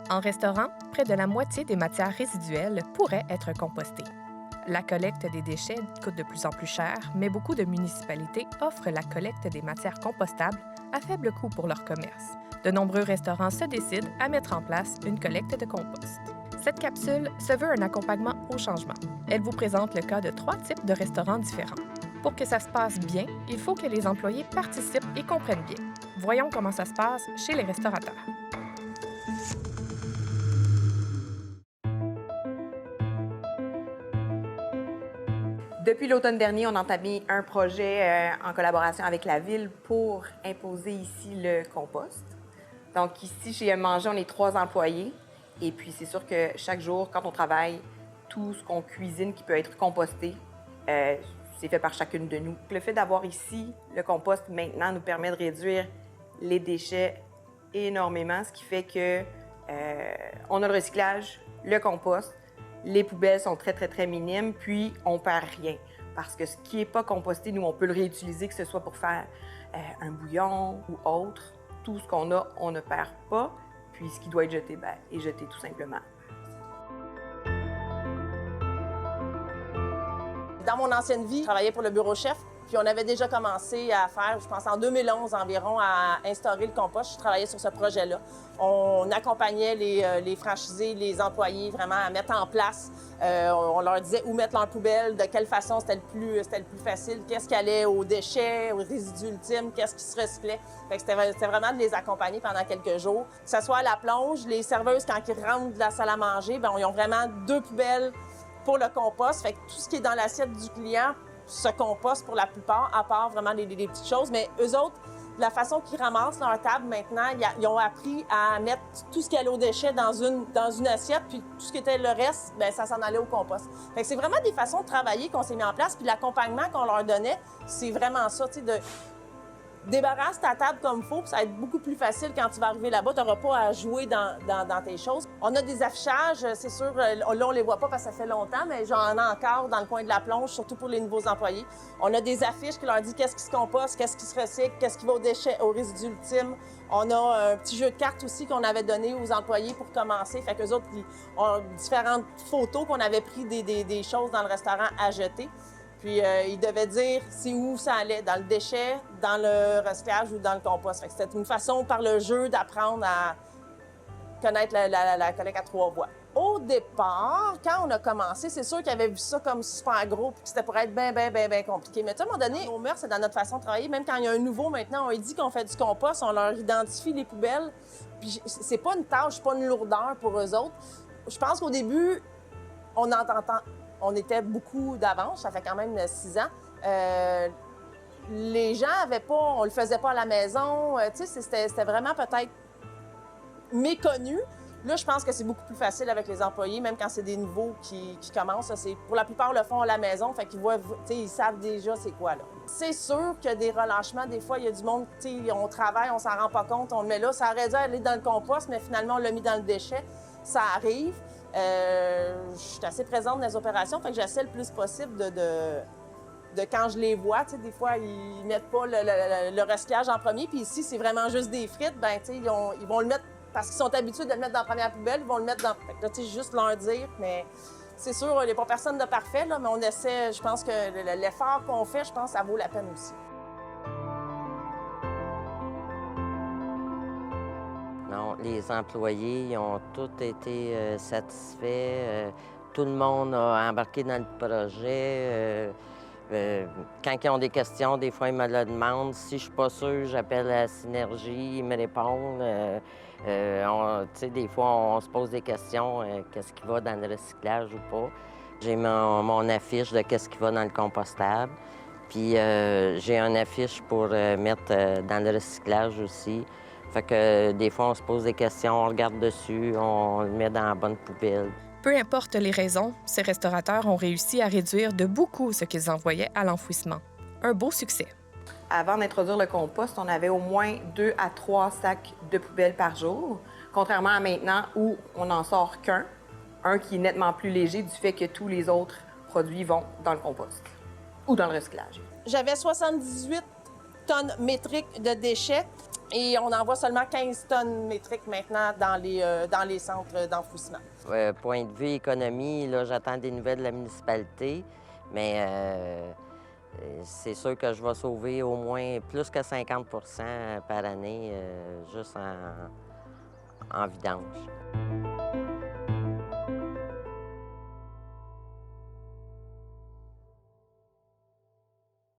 En restaurant, près de la moitié des matières résiduelles pourraient être compostées. La collecte des déchets coûte de plus en plus cher, mais beaucoup de municipalités offrent la collecte des matières compostables à faible coût pour leur commerce. De nombreux restaurants se décident à mettre en place une collecte de compost. Cette capsule se veut un accompagnement au changement. Elle vous présente le cas de 3 types de restaurants différents. Pour que ça se passe bien, il faut que les employés participent et comprennent bien. Voyons comment ça se passe chez les restaurateurs. Depuis l'automne dernier, on a entamé un projet en collaboration avec la Ville pour imposer ici le compost. Donc ici, chez Manger, on est 3 employés. Et puis, c'est sûr que chaque jour, quand on travaille, tout ce qu'on cuisine qui peut être composté, c'est fait par chacune de nous. Le fait d'avoir ici le compost maintenant nous permet de réduire les déchets énormément, ce qui fait que on a le recyclage, le compost, les poubelles sont très, très, très minimes, puis on perd rien. Parce que ce qui n'est pas composté, nous, on peut le réutiliser, que ce soit pour faire un bouillon ou autre. Tout ce qu'on a, on ne perd pas. Puis ce qui doit être jeté, est jeté tout simplement. Dans mon ancienne vie, je travaillais pour le bureau chef, puis on avait déjà commencé à faire, je pense en 2011 environ, à instaurer le compost. Je travaillais sur ce projet-là. On accompagnait les franchisés, les employés vraiment à mettre en place. On leur disait où mettre leur poubelle, de quelle façon c'était le plus facile, qu'est-ce qui allait aux déchets, aux résidus ultimes, qu'est-ce qui se recyclait. Fait que c'était vraiment de les accompagner pendant quelques jours. Que ce soit à la plonge, les serveuses, quand ils rentrent de la salle à manger, ils ont vraiment 2 poubelles pour le compost. Fait que tout ce qui est dans l'assiette du client se composte pour la plupart, à part vraiment les petites choses. Mais eux autres, la façon qu'ils ramassent leur table maintenant, ils ont appris à mettre tout ce qui allait aux déchets dans une assiette, puis tout ce qui était le reste, ça s'en allait au compost. Fait que c'est vraiment des façons de travailler qu'on s'est mis en place, puis l'accompagnement qu'on leur donnait, c'est vraiment ça, tu sais, de débarrasse ta table comme il faut, puis ça va être beaucoup plus facile quand tu vas arriver là-bas. Tu n'auras pas à jouer dans tes choses. On a des affichages, c'est sûr, là, on les voit pas parce que ça fait longtemps, mais j'en ai encore dans le coin de la plonge, surtout pour les nouveaux employés. On a des affiches qui leur disent qu'est-ce qui se composte, qu'est-ce qui se recycle, qu'est-ce qui va aux déchets, aux résidus ultimes. On a un petit jeu de cartes aussi qu'on avait donné aux employés pour commencer. Fait qu'eux autres, ils ont différentes photos qu'on avait pris des choses dans le restaurant à jeter. Puis ils devaient dire c'est où ça allait, dans le déchet, dans le recyclage ou dans le compost. Fait que c'était une façon par le jeu d'apprendre à connaître la collecte à 3 voies. Au départ, quand on a commencé, c'est sûr qu'ils avaient vu ça comme super gros puis que c'était pour être bien compliqué. Mais à un moment donné, nos mœurs, c'est dans notre façon de travailler. Même quand il y a un nouveau maintenant, on lui dit qu'on fait du compost, on leur identifie les poubelles. Puis c'est pas une tâche, pas une lourdeur pour eux autres. Je pense qu'au début, on était beaucoup d'avance, ça fait quand même 6 ans. Les gens avaient pas, on le faisait pas à la maison, tu sais, c'était vraiment peut-être méconnu. Là, je pense que c'est beaucoup plus facile avec les employés, même quand c'est des nouveaux qui commencent. Pour la plupart, le font à la maison, fait qu'ils voient, tu sais, ils savent déjà c'est quoi, là. C'est sûr que des relâchements, des fois, il y a du monde, tu sais, on travaille, on s'en rend pas compte, on le met là, ça aurait dû aller dans le compost, mais finalement, on l'a mis dans le déchet. Ça arrive. Je suis assez présente dans les opérations, fait que j'essaie le plus possible de quand je les vois, tu sais, des fois, ils mettent pas le recyclage en premier, puis ici, c'est vraiment juste des frites, tu sais, ils vont le mettre, parce qu'ils sont habitués de le mettre dans la première poubelle, ils vont le mettre dans... Fait que là, tu sais, juste leur dire, mais c'est sûr, il n'y a pas personne de parfait, là, mais on essaie, je pense que l'effort qu'on fait, je pense que ça vaut la peine aussi. Non, les employés ils ont tous été satisfaits. Tout le monde a embarqué dans le projet. Quand ils ont des questions, des fois, ils me le demandent. Si je suis pas sûre, j'appelle à Synergie, ils me répondent. Des fois, on se pose des questions. Qu'est-ce qui va dans le recyclage ou pas? J'ai mon affiche de qu'est-ce qui va dans le compostable. Puis j'ai une affiche pour mettre dans le recyclage aussi. Fait que des fois, on se pose des questions, on regarde dessus, on le met dans la bonne poubelle. Peu importe les raisons, ces restaurateurs ont réussi à réduire de beaucoup ce qu'ils envoyaient à l'enfouissement. Un beau succès. Avant d'introduire le compost, on avait au moins 2 à 3 sacs de poubelles par jour, contrairement à maintenant où on n'en sort qu'un, un qui est nettement plus léger du fait que tous les autres produits vont dans le compost ou dans le recyclage. J'avais 78 tonnes métriques de déchets. Et on envoie seulement 15 tonnes métriques maintenant dans les centres d'enfouissement. Point de vue économie, là, j'attends des nouvelles de la municipalité, mais c'est sûr que je vais sauver au moins plus que 50 par année juste en vidange.